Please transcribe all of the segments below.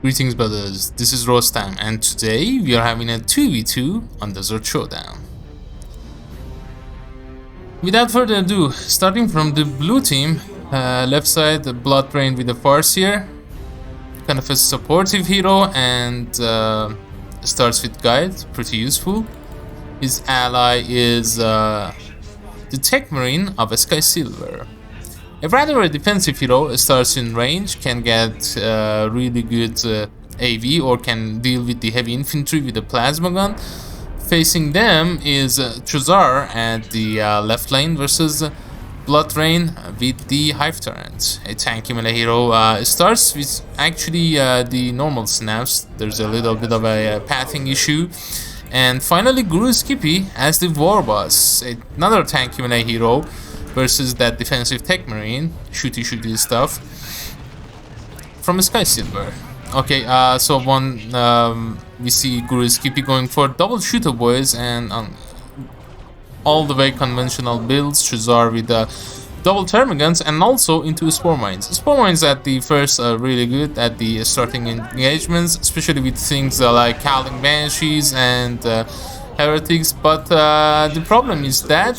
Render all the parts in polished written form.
Greetings brothers, this is Rostam and today we are having a 2v2 on Desert Showdown. Without further ado, starting from the blue team, left side the Bloodrain with the Farseer, kind of a supportive hero and starts with guide, pretty useful. His ally is the Tech Marine of a Skysilver. A rather defensive hero, starts in range, can get really good AV or can deal with the heavy infantry with the plasma gun. Facing them is Chuzar at the left lane versus Bloodrain with the Hive Turret. A tanky melee hero starts with actually the normal snaps. There's a little bit of a pathing issue. And finally GuruSkippy as the war boss, another tanky melee hero versus that defensive Tech Marine, shooty stuff from a Skysilver. Okay, so we see GuruSkippy going for double shooter boys and all the way conventional builds, Chuzar with double termagants and also into spore mines. Spore mines at the first are really good at the starting engagements, especially with things like Howling Banshees and heretics, but the problem is that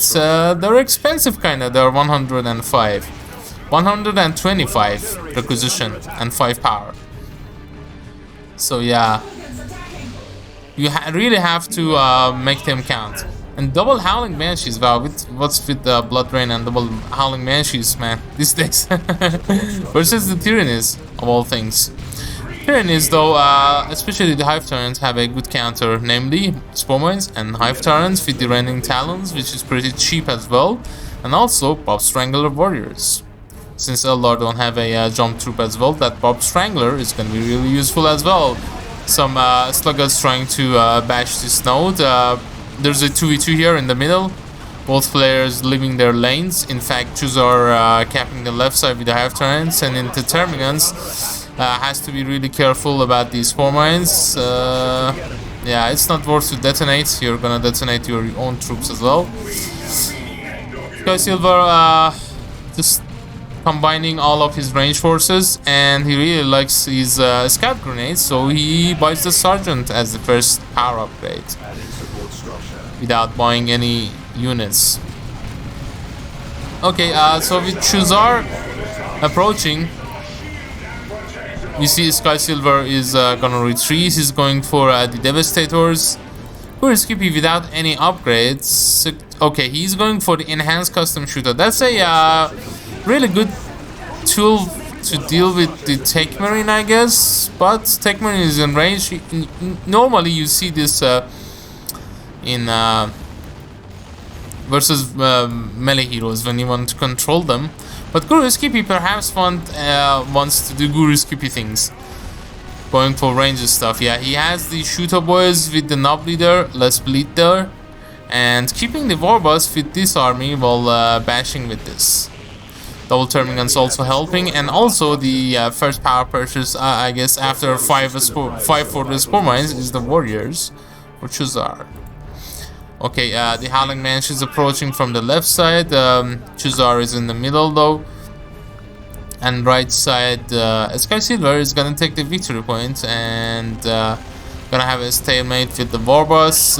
they're expensive kinda. They're 105, 125 requisition and 5 power. So yeah, you really have to make them count. And double Howling Banshees, wow, what's with the Bloodrain and double Howling Banshees, man, these days. Versus the Tyrannies, of all things. Tyrannies, though, especially the Hive Turrets, have a good counter, namely Spore Mines and Hive Turrets with the Rending Talons, which is pretty cheap as well, and also Bob Strangler Warriors. Since Eldar don't have a jump troop as well, that Bob Strangler is going to be really useful as well. Some sluggers trying to bash this node. There's a 2v2 here in the middle, both players leaving their lanes. In fact, Chuzar capping the left side with the Hive Turrets, and into Termagants. Has to be really careful about these spore mines. Yeah, it's not worth to detonate. You're gonna detonate your own troops as well. Skysilver just combining all of his range forces, and he really likes his scout grenades, so he buys the Sergeant as the first power upgrade without buying any units. Okay, so with Chuzar approaching, you see Skysilver is gonna retreat. He's going for the Devastators. GuruSkippy without any upgrades. Okay, he's going for the Enhanced Custom Shooter. That's a really good tool to deal with the Tech Marine, I guess. But Tech Marine is in range. Normally you see this in versus melee heroes when you want to control them. But GuruSkippy perhaps wants to do GuruSkippy things. Going for range stuff. Yeah, he has the shooter boys with the Knob Leader, less bleed there. And keeping the war boss with this army while bashing with this. Double Termagants also helping. And also the first power purchase, I guess, after 5 for the Spore Mines is the Warriors for Chuzar. Okay, the Howling Banshees is approaching from the left side. Chuzar is in the middle though. And right side, Skysilver is gonna take the victory point and gonna have a stalemate with the war boss.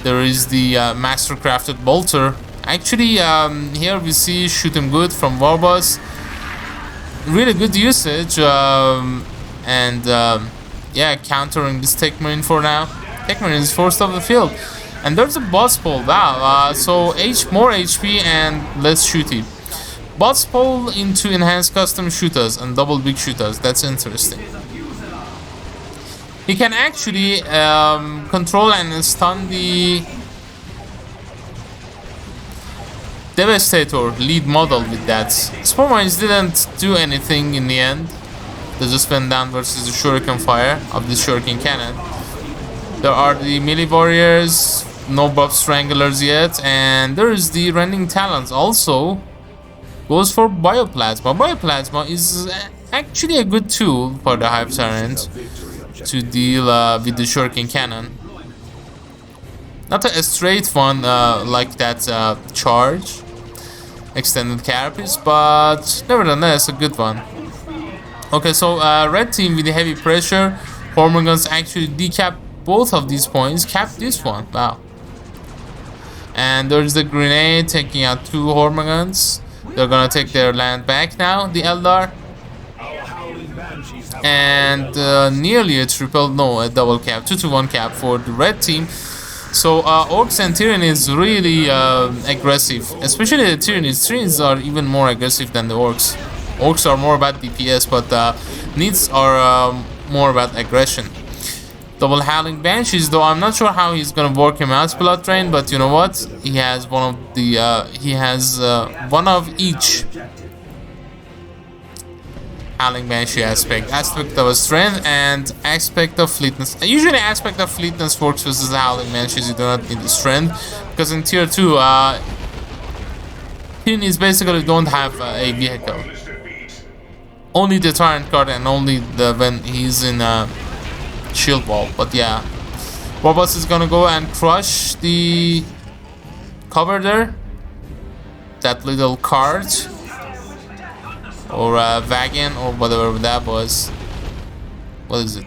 There is the master-crafted bolter. Actually, here we see shoot him good from war boss. Really good usage, and yeah, countering this Tech Marine for now. Tech Marine is forced off the field. And there's a boss pole, wow, so more HP and less shooty. Boss pole into enhanced custom shooters and double big shooters, that's interesting. He can actually control and stun the Devastator lead model with that. Spore Mines didn't do anything in the end. They just went down versus the Shuriken fire of the Shuriken cannon. There are the melee warriors. No Bob Stranglers yet, and there is the Rending Talons also goes for Bioplasma. Bioplasma is actually a good tool for the Hive Turret to deal with the Shuriken Cannon. Not a straight one like that Charge Extended Carapace, but nevertheless a good one. Okay, so red team with the heavy pressure, Hormiguns actually decap both of these points, cap this one. Wow. And there's the grenade taking out 2 Hormiguns. They're gonna take their land back now, the Eldar. And nearly a double cap, 2-1 cap for the red team. So Orcs and Tyranids really aggressive, especially the Tyranids. Tyranids are even more aggressive than the Orcs. Orcs are more about DPS, but Nids are more about aggression. Double Howling Banshees, though I'm not sure how he's gonna work him out, Bloodrain, but you know what? He has one of the one of each Howling Banshee aspect of strength and aspect of fleetness. Usually aspect of fleetness works versus the Howling Banshees. You do not need the strength, because in tier 2 Tyranids basically don't have a vehicle. Only the Tyrant card and only when he's in shield wall. But yeah, Warboss is gonna go and crush the cover there, that little card or wagon or whatever that was. What is it?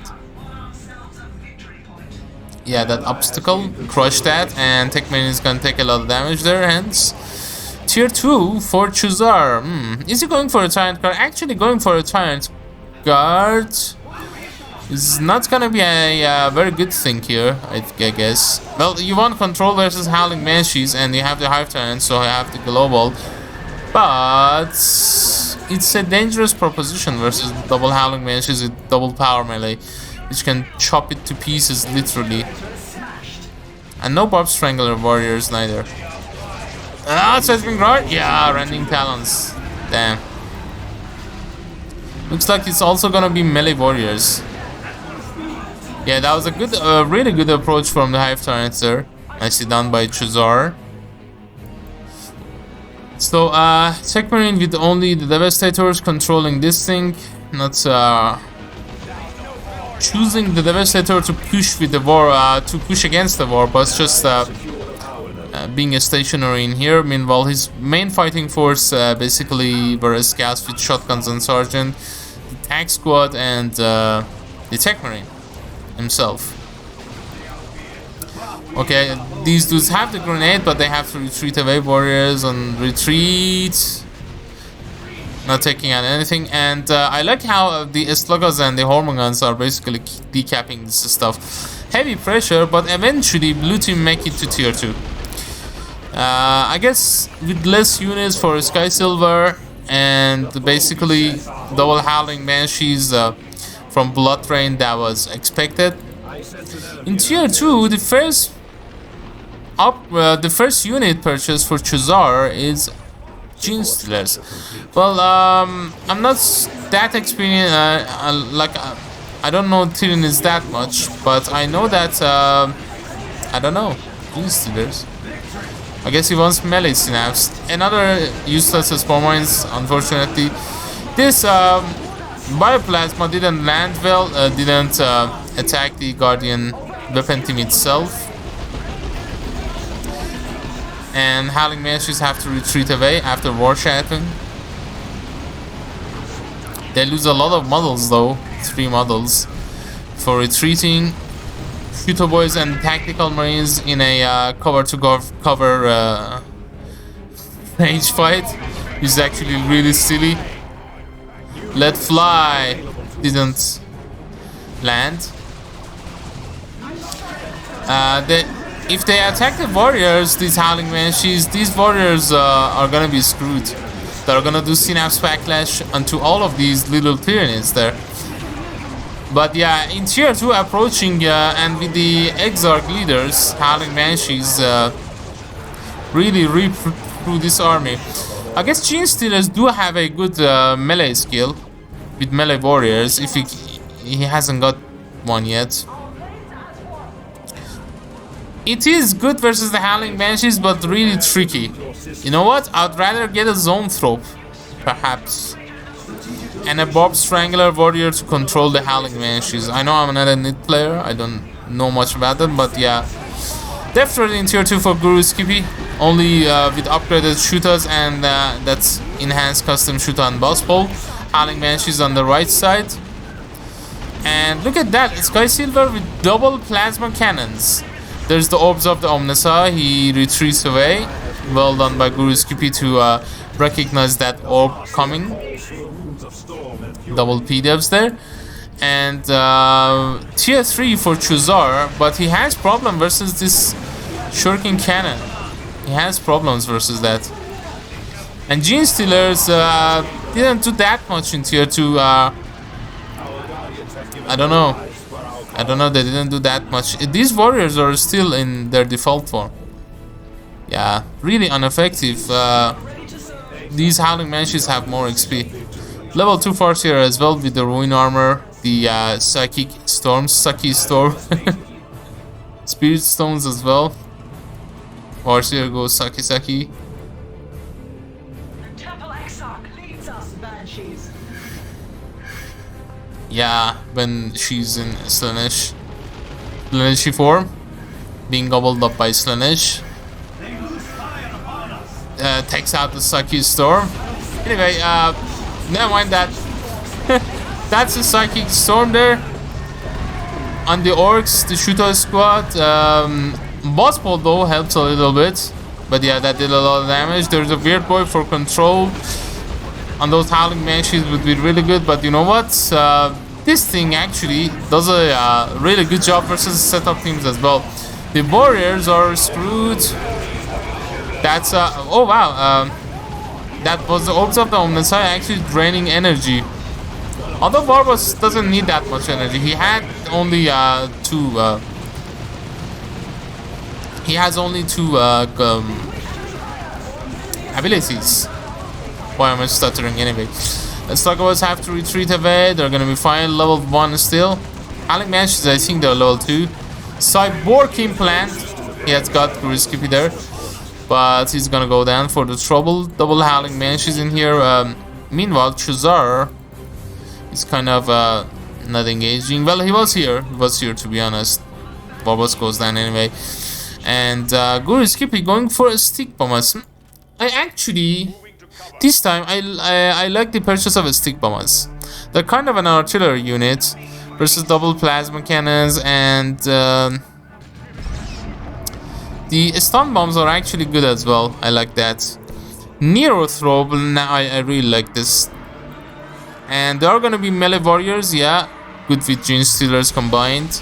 Yeah, that obstacle. Crush that, and Techman is gonna take a lot of damage there. Hence tier 2 for Chuzar. Is he going for a Tyrant card? Actually going for a Tyrant card is not gonna be a very good thing here, I guess. Well, you want control versus Howling Banshees, and you have the Hive Tyrant, so you have the global. But it's a dangerous proposition versus double Howling Banshees with double power melee, which can chop it to pieces literally. And no Barb Strangler Warriors neither. Seismic Roar? Yeah, Rending Talons. Damn. Looks like it's also gonna be melee warriors. Yeah, that was a good, really good approach from the Hive Tyrants there. Nicely done by Chuzar. So, Tech Marine with only the Devastators controlling this thing, not choosing the Devastator to push with the war, to push against the war, but just being a stationary in here. Meanwhile, his main fighting force basically were scouts with shotguns and sergeant, the tank squad, and the Tech Marine himself. Okay, these dudes have the grenade, but they have to retreat away. Warriors on retreat, not taking out anything. And I like how the Sluggers and the Hormiguns are basically decapping this stuff. Heavy pressure, but eventually blue team make it to tier 2. I guess with less units for Skysilver and basically double Howling Banshees from Bloodrain, that was expected. In tier 2, the first unit purchase for Chuzar is Gene Stealers. Well, I'm not that experienced. I don't know Tyranids that much, but I know that I don't know Gene Stealers. I guess he wants melee snaps. Another useless spawn mines, unfortunately. This Bioplasma didn't land well, didn't attack the Guardian weapon team itself. And Howling Banshees have to retreat away after war shouting. They lose a lot of models though, 3 models for retreating. Shooter boys and tactical marines in a cover range fight is actually really silly. Let fly didn't land. If they attack the warriors, these Howling Banshees, these warriors are gonna be screwed. They're gonna do Synapse Backlash onto all of these little Tyranids there. But yeah, in tier 2 approaching and with the Exarch leaders, Howling Banshees really rip through this army. I guess Gene Stealers do have a good melee skill with melee warriors, if he hasn't got one yet. It is good versus the Howling Banshees, but really tricky. You know what? I'd rather get a Zone Thrope, perhaps, and a Barb Strangler Warrior to control the Howling Banshees. I know I'm not a Nid player, I don't know much about them, but yeah. Depth Threat in tier 2 for GuruSkippy, only with upgraded shooters and that's enhanced custom shooter and boss pole. Howling Banshees on the right side. And look at that, Skysilver with double plasma cannons. There's the orbs of the Omnissa. He retreats away. Well done by GuruSkippy to recognize that orb coming. Double P-devs there. And tier 3 for Chuzar, but he has problem versus this Shuriken cannon. He has problems versus that. And Gene Stealers didn't do that much in tier 2. I don't know, they didn't do that much. These warriors are still in their default form. Yeah, really ineffective. These Howling Banshees have more XP. Level 2 Farseer as well with the Ruin Armor, the Psychic Storm, Sucky Storm. Spirit Stones as well. Farseer goes Saki. Yeah, when she's in Slaanesh form, being gobbled up by Slaanesh. Takes out the Psychic Storm. Anyway, never mind that. That's the Psychic Storm there. On the Orcs, the Shooter squad. Boss Ball though helps a little bit. But yeah, that did a lot of damage. There's a Weird Boy for control. On those Howling Banshees would be really good. But you know what? This thing actually does a really good job versus setup teams as well. The Warriors are screwed. That's oh wow, that was the orbs of the Omnissa actually draining energy. Although Warboss doesn't need that much energy. He had only two abilities. Why am I stuttering anyway? Slugabos have to retreat away. They're gonna be fine. Level 1 still. Howling Banshees, I think they're level 2. Cyborg Implant. He has got GuruSkippy there. But he's gonna go down for the trouble. Double Howling Banshees in here. Meanwhile, Chuzar is kind of not engaging. Well, he was here. He was here to be honest. Warboss goes down anyway. And GuruSkippy going for a stick bombers. I actually, this time, I like the purchase of a stick bombers. They're kind of an artillery unit versus double plasma cannons, and the stun bombs are actually good as well. I like that. Nero throw, now I really like this. And there are gonna be melee warriors, yeah, good with Gene Stealers combined.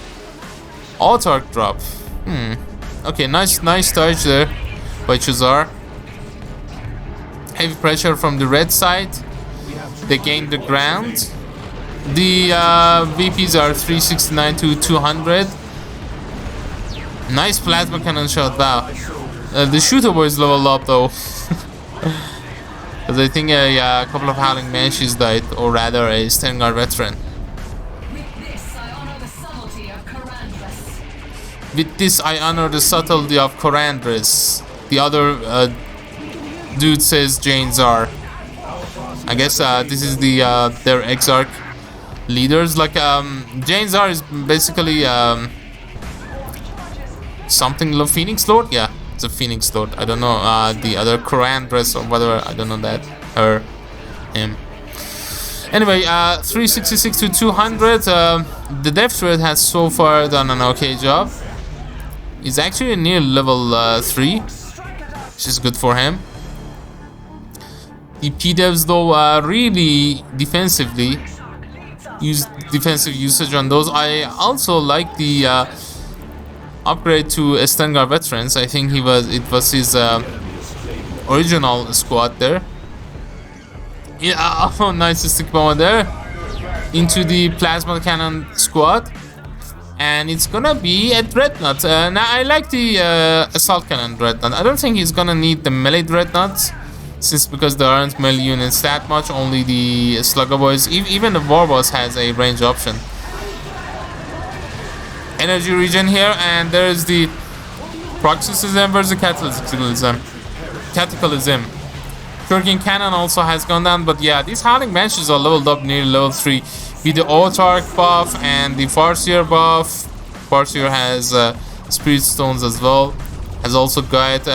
Autark drop. Okay, nice dodge there by Chuzar. Heavy pressure from the red side. They gain the ground. The VPs are 369 to 200. Nice plasma cannon shot. Wow. The shooter boy is leveled up though. Because I think a couple of Howling Banshees died, or rather a Stengar veteran. With this I honor the subtlety of Corandris. The other dude says Janezar. I guess this is the their Exarch leaders. Like Janezar is basically something Phoenix Lord. Yeah, it's a Phoenix Lord. I don't know the other Corandris or whatever. I don't know that, her, him. Anyway, 366 to 200. The Death Threat has so far done an okay job. He's actually near level 3, which is good for him. The P-devs though really defensively use defensive usage on those. I also like the upgrade to Stengar veterans. I think it was his original squad there. Yeah, oh, nice stick bomber there into the plasma cannon squad, and it's gonna be a dreadnought. Now I like the assault cannon dreadnought. I don't think he's gonna need the melee dreadnoughts, since because there aren't melee units that much. Only the slugger boys. Even the warboss has a range option. Energy regen here, and there's the Proxysism versus Cataclysm. Shuriken Cannon also has gone down, but yeah, these Howling Banshees are leveled up near level 3 with the Autark buff and the Farseer buff. Farseer has Spirit Stones as well, has also got,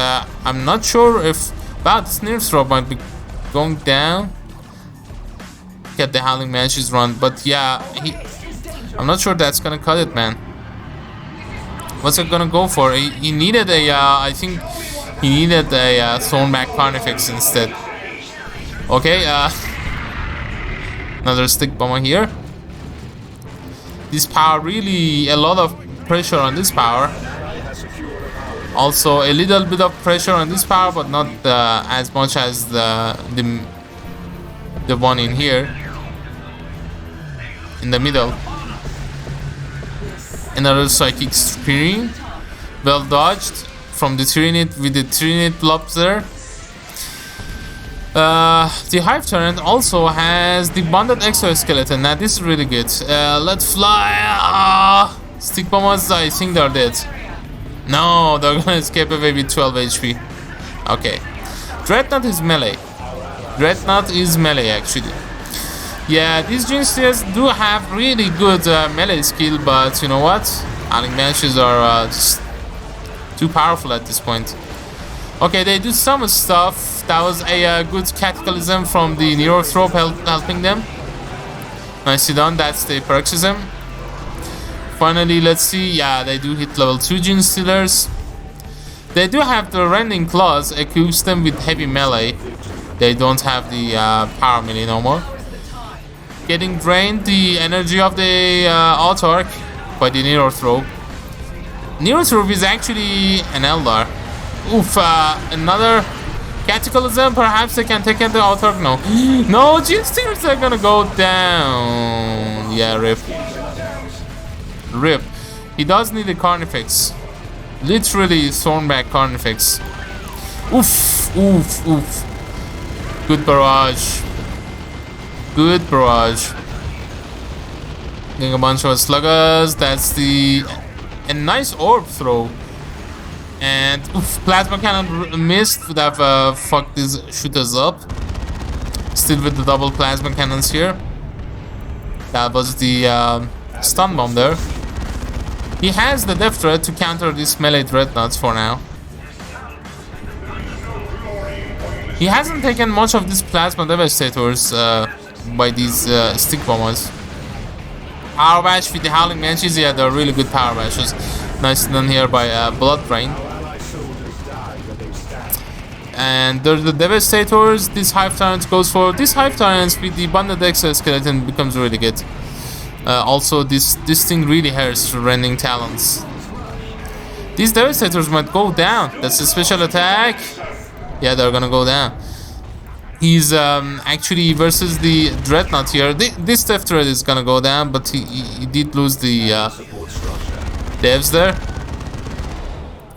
I'm not sure if, wow, this nerf drop might be going down. look at the Howling Banshees run. But yeah, I'm not sure that's gonna cut it, man. What's it gonna go for? He needed a, I think he needed a Thornback Carnifex instead. Okay, another stick bomber here. This power really, a lot of pressure on this power. Also a little bit of pressure on this power, but not as much as the one in here, in the middle. Another Psychic Screen, well dodged from the Tyranid with the Tyranid blobs there. The Hive Tyrant also has the Bonded Exoskeleton. Now this is really good. Let's fly. Stick bombers, I think they're dead. No, they're gonna escape away with 12 HP. Okay. Dreadnought is melee. Dreadnought is melee actually. Yeah, these Genestealers do have really good melee skill, but you know what? Howling Banshees are just too powerful at this point. Okay, they do some stuff. That was a good Cataclysm from the Neurothrope helping them. Nicely done, that's the paroxysm. Finally, let's see. Yeah, they do hit level 2 Genestealers. They do have the Rending Claws, equips them with heavy melee. They don't have the power melee no more. Getting drained the energy of the Autarch by the Neurothrope. Neurothrope is actually an Eldar. Oof, another Cataclysm. Perhaps they can take out the Autarch. No. No, Genestealers are gonna go down. Yeah, rip. Rip. He does need a Carnifex. Literally Thornback Carnifex. Oof, oof, oof. Good barrage. Good barrage. Getting a bunch of sluggers. That's a nice orb throw. And oof, plasma cannon missed. Would have fucked these shooters up. Still with the double plasma cannons here. That was the stun bomb there. He has the Death Threat to counter these melee Dreadnoughts for now. He hasn't taken much of these Plasma Devastators by these stick bombers. Power Bash with the Howling Banshees, yeah, they're really good Power Bashes. Nicely done here by Bloodrain. And there's the Devastators. This Hive Tyrant goes for. This Hive Tyrants with the Bonded Exoskeleton becomes really good. Also, this thing really hurts Rending Talons. These Devastators might go down. That's a special attack. Yeah, they're gonna go down. He's actually versus the Dreadnought here. This Death Threat is gonna go down, but he did lose the devs there.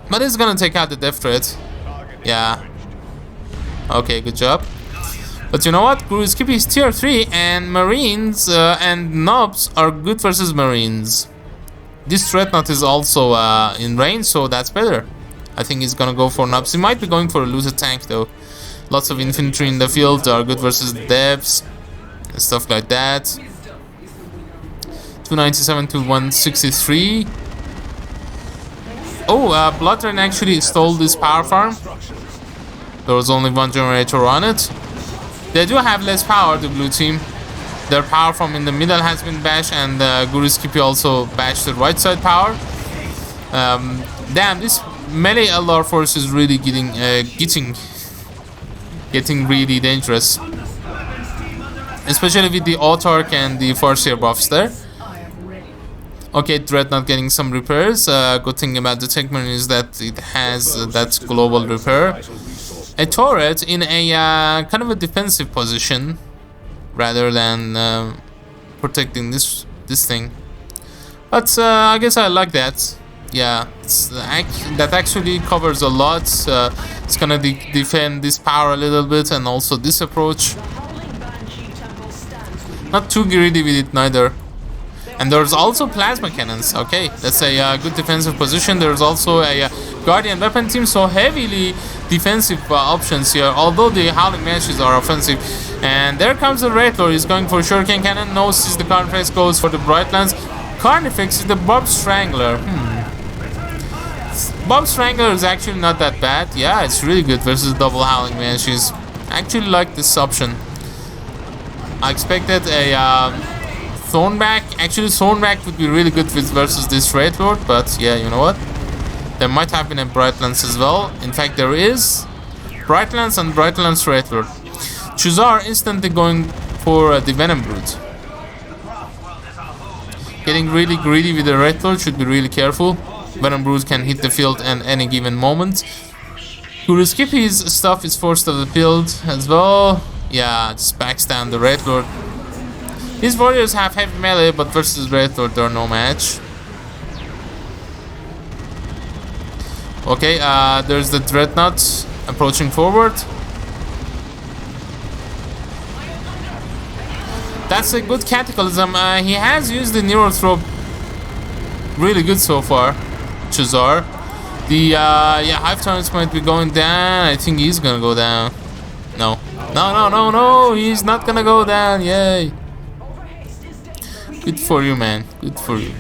But he's gonna take out the Death Threat. Yeah. Okay, good job. But you know what? GuruSkippy is tier 3 and Marines and Nobs are good versus Marines. This Dreadnought is also in range, so that's better. I think he's gonna go for Nobs. He might be going for a looted tank though. Lots of infantry in the field are good versus the devs and stuff like that. 297 to 163. Oh, Bloodrain actually stole this power farm. There was only one generator on it. They do have less power, the blue team. Their power from in the middle has been bashed, and GuruSkippy also bashed the right side power. Damn, this melee Eldar force is really getting really dangerous. Especially with the Autarch and the Farseer buffs there. Okay, Dreadnought getting some repairs. Good thing about the Tech Marine is that it has that global repair. A turret in a kind of a defensive position rather than protecting this thing. But I guess I like that. Yeah, that actually covers a lot. It's gonna defend this power a little bit and also this approach. Not too greedy with it neither. And there's also plasma cannons. Okay, that's a good defensive position. There's also a guardian weapon team, so heavily defensive options here. Although the Howling Banshees are offensive. And there comes the Red Lord. He's going for Shuriken Cannon. No, sees the Carnifex, goes for the Brightlands. Carnifex is the Bob Strangler. Bob Strangler is actually not that bad. Yeah, it's really good versus double Howling Banshees. I actually like this option. I expected a Thornback. Actually, Thornback would be really good versus this Wraith Lord, but yeah, you know what? There might have been a Brightlands as well. In fact, there is Brightlands and Brightlands Wraith Lord. Chuzar instantly going for the Venom Brood. Getting really greedy with the Wraith Lord, should be really careful. Venom Brood can hit the field at any given moment. GuruSkippy's stuff is forced to the field as well. Yeah, just backs down the Wraith Lord. These warriors have heavy melee, but versus Wraith Lord they're no match. Okay, there's the Dreadnought approaching forward. That's a good Cataclysm. He has used the Neurothrope really good so far, Chuzar. The yeah, Hive Tyrants might be going down. I think he's gonna go down. No. No, he's not gonna go down. Yay. Good for you, man. Good for you.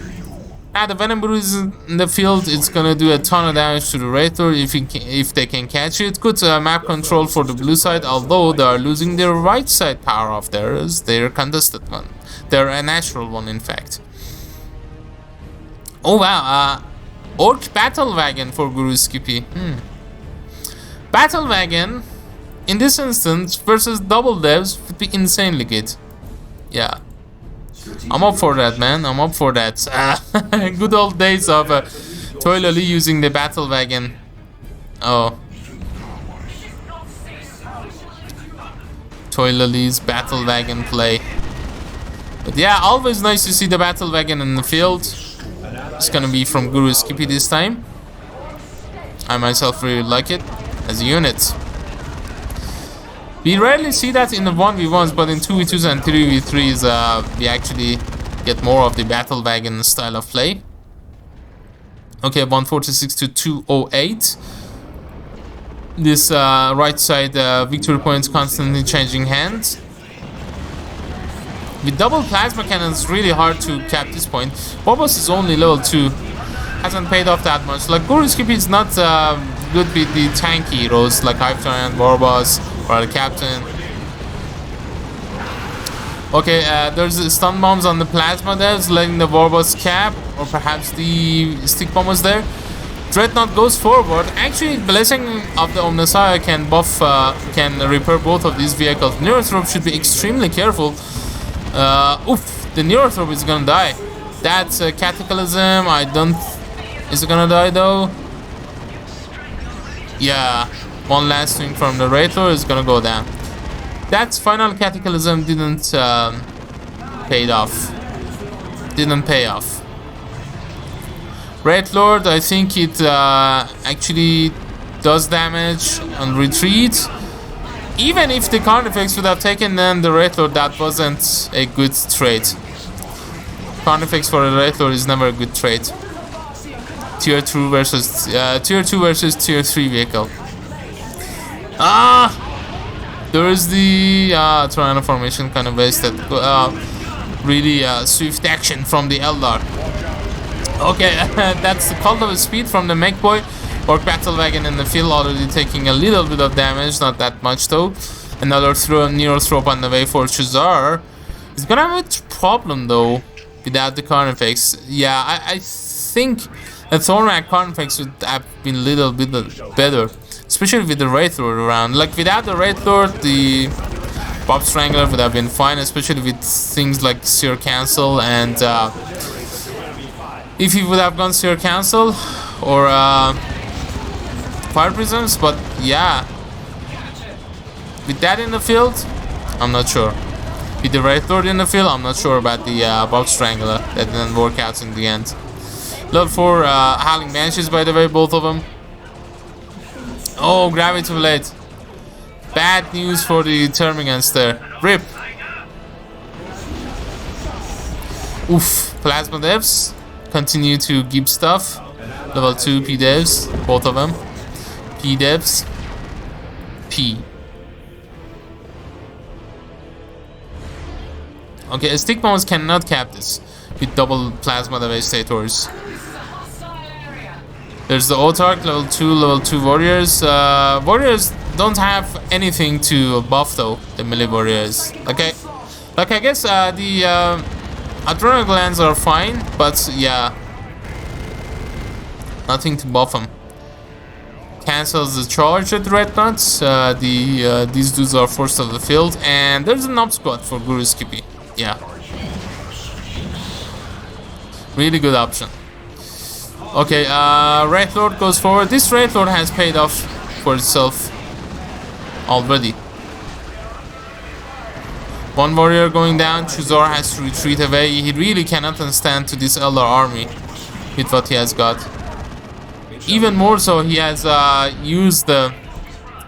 The Venom Brood is in the field. It's gonna do a ton of damage to the Wraith Lord if they can catch it. Good map control for the blue side, although they are losing their right side power of theirs. They're contested one. They're a natural one, in fact. Oh wow, Orc Battle Wagon for GuruSkippy. Battle Wagon, in this instance, versus double devs would be insanely good. Yeah. I'm up for that, man. I'm up for that. Good old days of Toiloli using the Battle Wagon. Oh. Toiloli's Battle Wagon play. But yeah, always nice to see the Battle Wagon in the field. It's gonna be from GuruSkippy this time. I myself really like it as a unit. We rarely see that in the 1v1s, but in 2v2s and 3v3s, we actually get more of the Battle Wagon style of play. Okay, 146 to 208. This right side victory points constantly changing hands. With double plasma cannon, it's really hard to cap this point. Warboss is only level 2. Hasn't paid off that much. Like, GuruSkippy is not good with the tanky heroes like Hive Tyrant, Warboss, or the Captain. Okay, there's stun bombs on the plasma devs, letting the Warboss cap, or perhaps the stick bomb was there. Dreadnought goes forward. Actually, Blessing of the Omnissiah can buff, can repair both of these vehicles. Neurothrope should be extremely careful. Oof, the Neurothrope is gonna die. That's a Cataclysm. I don't. Is it gonna die though? Yeah, one last swing from the Wraith Lord is gonna go down. That final Cataclysm didn't pay off. Didn't pay off. Wraith Lord, I think it actually does damage on retreat. Even if the Carnifex would have taken then the Wraith Lord, that wasn't a good trade. Carnifex for the Wraith Lord is never a good trade. Tier 2 versus tier 3 vehicle. There is the Tyranno formation, kind of wasted. Really swift action from the Eldar. Okay, that's the Cult of Speed from the Mech Boy. Orc Battle Wagon in the field, already taking a little bit of damage, not that much though. Another Neurothrope on the way for Chuzar. He's gonna have a problem though without the Carnifex. Yeah, I think a Thornback Carnifex would have been a little bit better, especially with the Wraith Lord around. Like, without the Wraith Lord, the Bob Strangler would have been fine, especially with things like Seer Cancel, and if he would have gone Seer Cancel or Fire Prisms. But yeah, with that in the field, I'm not sure. With the Wraith Lord in the field, I'm not sure about the Bob Strangler. That didn't work out in the end. Level 4 Howling Banshees, by the way, both of them. Oh, Gravity Blade. Bad news for the Termagants there. RIP. Oof. Plasma devs continue to give stuff. Level 2 P devs, both of them. P devs. P. Okay, stick bombs cannot cap this with double plasma devastators. There's the Autarch, level 2 warriors. Warriors don't have anything to buff though, the melee warriors. Okay, Like, I guess the adrenal glands are fine, but yeah, nothing to buff them. Cancels the charge at Dreadnoughts. These dudes are forced off the field, and there's an up squad for GuruSkippy. Yeah, really good option. Okay, Wraith Lord goes forward. This Wraith Lord has paid off for itself already. One warrior going down. Chuzar has to retreat away. He really cannot stand to this Eldar army with what he has got. Even more so, he has used the...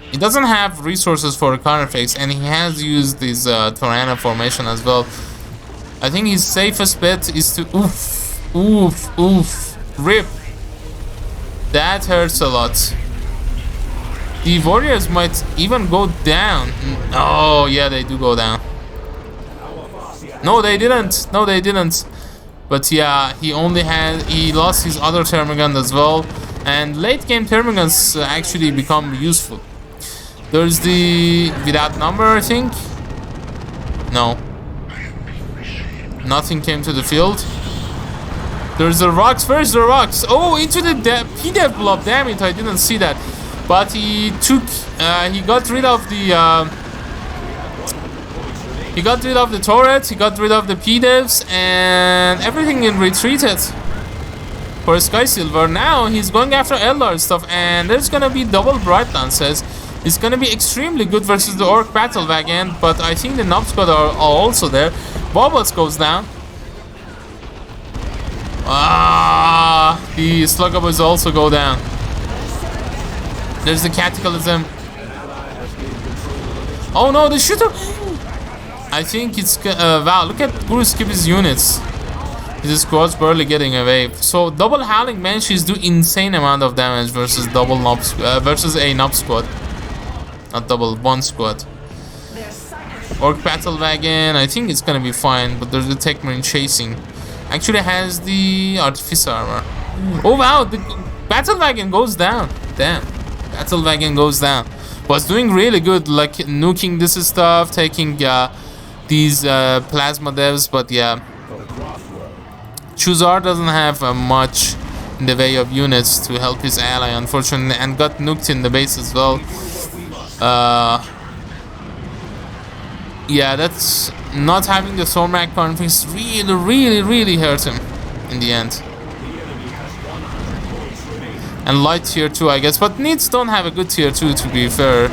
He doesn't have resources for a counterfix, and he has used this Tehran formation as well. I think his safest bet is to... Oof. Rip. That hurts a lot. The warriors might even go down. Oh, yeah, they do go down. No, they didn't. But yeah, he lost his other Termagant as well. And late game Termagants actually become useful. There's the without number, I think. No. Nothing came to the field. There's the rocks. Where's the rocks? Oh, into the PDEV blob. Damn it, I didn't see that. But he got rid of the turrets, he got rid of the PDEVs, and everything in retreated for Skysilver. Now he's going after Eldar stuff, and there's gonna be double Bright Lances. It's gonna be extremely good versus the Orc Battle Wagon, but I think the Nob Squad are also there. Bobbles goes down. The Sluggaboys also go down. There's the Cataclysm. Oh no, the shooter! I think it's... wow, look at GuruSkippy's units. His squad's barely getting away. So double Howling Banshees do insane amount of damage versus double versus a Nob Squad. Not double, one squad. Orc Battle Wagon, I think it's gonna be fine, but there's the Tech Marine chasing. Actually has the Artificer armor. Oh wow, the Battle Wagon goes down. Damn. Battle Wagon goes down. Was doing really good, like nuking this stuff, taking these plasma devs, but yeah. Chuzar doesn't have much in the way of units to help his ally, unfortunately, and got nuked in the base as well. Yeah, that's not having the Sormak conflicts really hurt him in the end. And light tier 2, I guess, but Needs don't have a good tier 2, to be fair.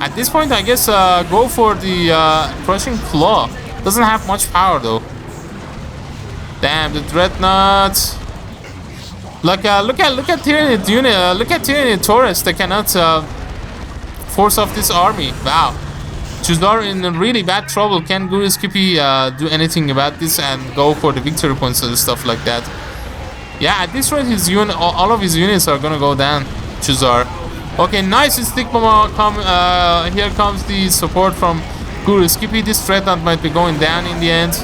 At this point, I guess go for the Crushing Claw. Doesn't have much power though. Damn, the Dreadnought. Like look at Tyranid unit. Look at Tyranid Taurus. They cannot force off this army. Wow. Chuzar in really bad trouble. Can GuruSkippy do anything about this and go for the victory points and stuff like that? Yeah, at this rate, his unit, all of his units are gonna go down. Chuzar. Okay, nice Stigma. Here comes the support from GuruSkippy. This Dreadnought might be going down in the end.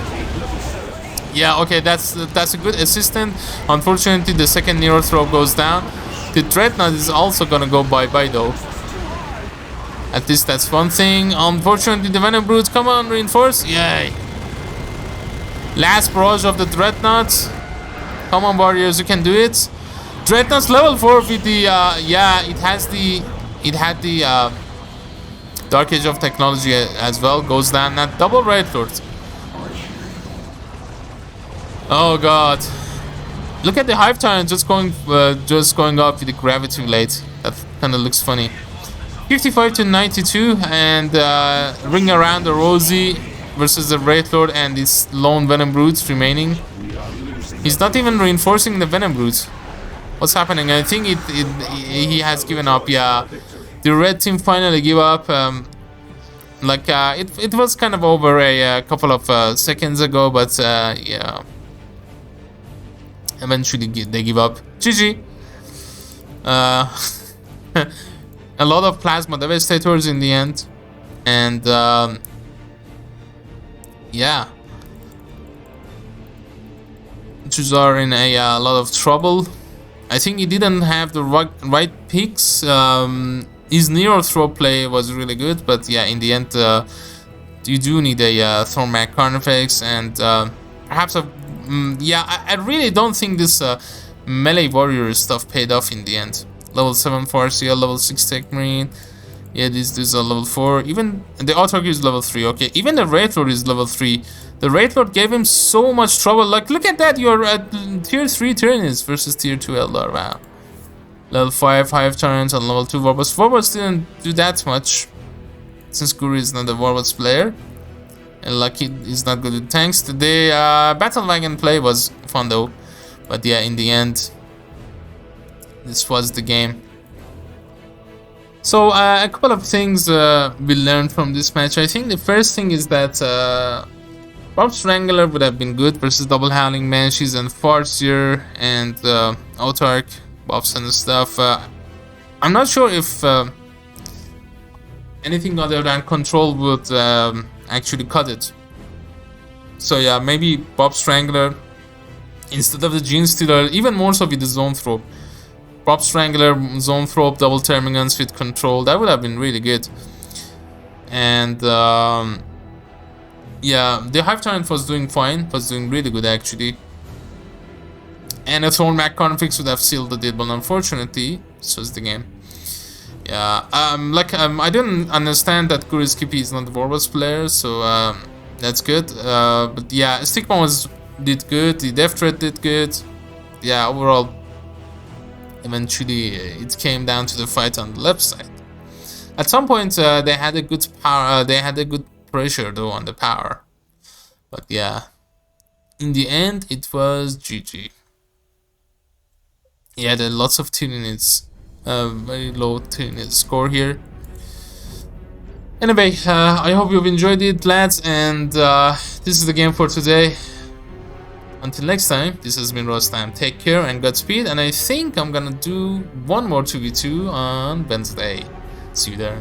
Yeah, okay, that's a good assistant. Unfortunately, the second Nero throw goes down. The Dreadnought is also gonna go bye-bye though. At least that's one thing. Unfortunately, the Venom Brutes, come on, reinforce. Yay. Last barrage of the Dreadnoughts. Come on, warriors, you can do it. Dreadnought's level 4 with the yeah, it had the Dark Age of Technology as well. Goes down. Now double Red Lord. Oh god. Look at the Hive Tyrant just going up with the Gravity Blade. That kind of looks funny. 55 to 92, and Ring Around the Rosie versus the Wraith Lord and these lone Venom Brutes remaining. He's not even reinforcing the Venom Brutes. What's happening? I think he has given up. Yeah, the red team finally give up. It was kind of over a couple of seconds ago, but yeah, eventually they give up. GG. A lot of Plasma Devastators in the end, and yeah, Chuzar in a lot of trouble. I think he didn't have the right picks. His Nero throw play was really good, but yeah, in the end, you do need a Thornmac Carnifex, and perhaps yeah, I really don't think this melee warrior stuff paid off in the end. Level 7 Farseal, level 6 Tech Marine. Yeah, this is a level 4. Even the Autarky is level 3. Okay, even the Wraith Lord is level 3. The Wraith Lord gave him so much trouble. Like, look at that. You're at tier 3 Tyranids versus tier 2 Eldar. Wow. Level 5 Hive Tyrants and level 2 Warboss. Warboss didn't do that much, since Guru is not a Warboss player. And Lucky is not good at tanks. The Battle Wagon play was fun though. But yeah, in the end, this was the game. So a couple of things we learned from this match. I think the first thing is that Bob Strangler would have been good versus Double Howling Banshees and Farseer and Autark, buffs and stuff. I'm not sure if anything other than control would actually cut it. So yeah, maybe Bob Strangler instead of the Gene Stealer, even more so with the Zone Throw. Bob Strangler, Zone Throw, double Termagants with control, that would have been really good. And yeah, the Hive Tyrant was doing fine, was doing really good actually. And a Thornmac Carnifex would have sealed the deal, but unfortunately, this was the game. Yeah, I didn't understand that GuruSkippy is not the Warboss player, so that's good. But yeah, Stigma did good, the Death Threat did good. Yeah, overall, eventually it came down to the fight on the left side. At some point, they had a good power. They had a good pressure though on the power. But yeah, in the end, it was GG. Yeah, there are lots of Tyranids. Very low Tyranid score here. Anyway, I hope you've enjoyed it, lads, and this is the game for today. Until next time, this has been Rostam. Take care and Godspeed, and I think I'm gonna do one more 2v2 on Wednesday. See you there.